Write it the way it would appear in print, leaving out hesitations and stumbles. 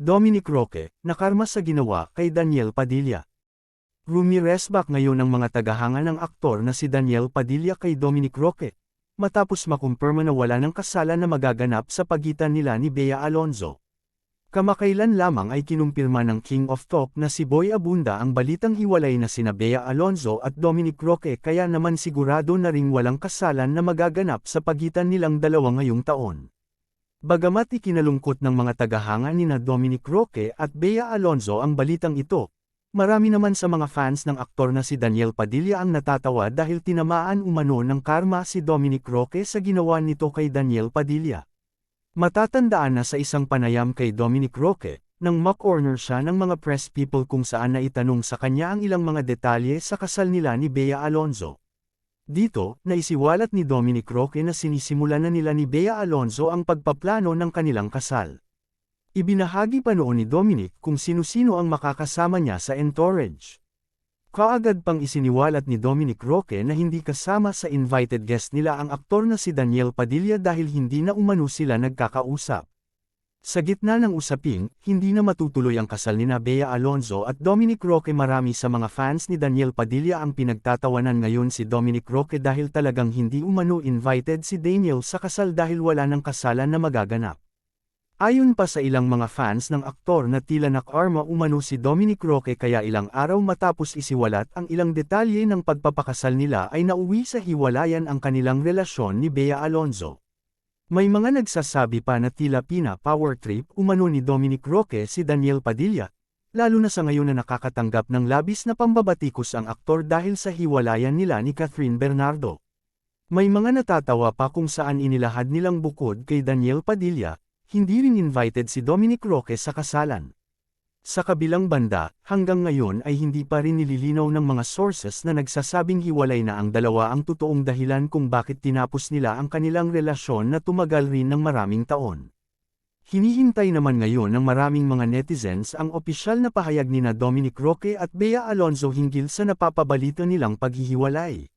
Dominic Roque, nakarma sa ginawa kay Daniel Padilla. Rumiresback ngayon ang mga tagahanga ng aktor na si Daniel Padilla kay Dominic Roque, matapos makumpirma na wala ng kasalan na magaganap sa pagitan nila ni Bea Alonzo. Kamakailan lamang ay kinumpirma ng King of Talk na si Boy Abunda ang balitang hiwalay na sina Bea Alonzo at Dominic Roque, kaya naman sigurado na ring walang kasalan na magaganap sa pagitan nilang dalawa ngayong taon. Bagamat ikinalungkot ng mga tagahanga nina Dominic Roque at Bea Alonzo ang balitang ito, marami naman sa mga fans ng aktor na si Daniel Padilla ang natatawa dahil tinamaan umano ng karma si Dominic Roque sa ginawa nito kay Daniel Padilla. Matatandaan na sa isang panayam kay Dominic Roque, nang ma-corner siya ng mga press people kung saan naitanong sa kanya ang ilang mga detalye sa kasal nila ni Bea Alonzo. Dito, naisiwalat ni Dominic Roque na sinisimulan na nila ni Bea Alonzo ang pagpaplano ng kanilang kasal. Ibinahagi pa noon ni Dominic kung sino-sino ang makakasama niya sa entourage. Kaagad pang isiniwalat ni Dominic Roque na hindi kasama sa invited guest nila ang aktor na si Daniel Padilla dahil hindi na umano sila nagkakausap. Sa gitna ng usaping, hindi na matutuloy ang kasal nina Bea Alonzo at Dominic Roque. Marami sa mga fans ni Daniel Padilla ang pinagtatawanan ngayon si Dominic Roque dahil talagang hindi umano invited si Daniel sa kasal dahil wala ng kasalan na magaganap. Ayon pa sa ilang mga fans ng aktor na tila nakarma umano si Dominic Roque kaya ilang araw matapos isiwalat ang ilang detalye ng pagpapakasal nila ay nauwi sa hiwalayan ang kanilang relasyon ni Bea Alonzo. May mga nagsasabi pa na tila pina-power trip umano ni Dominic Roque si Daniel Padilla, lalo na sa ngayon na nakakatanggap ng labis na pambabatikos ang aktor dahil sa hiwalayan nila ni Catherine Bernardo. May mga natatawa pa kung saan inilahad nilang bukod kay Daniel Padilla, hindi rin invited si Dominic Roque sa kasalan. Sa kabilang banda, hanggang ngayon ay hindi pa rin nililinaw ng mga sources na nagsasabing hiwalay na ang dalawa ang totoong dahilan kung bakit tinapos nila ang kanilang relasyon na tumagal rin ng maraming taon. Hinihintay naman ngayon ng maraming mga netizens ang opisyal na pahayag nina Dominic Roque at Bea Alonzo hinggil sa napapabalita nilang paghihiwalay.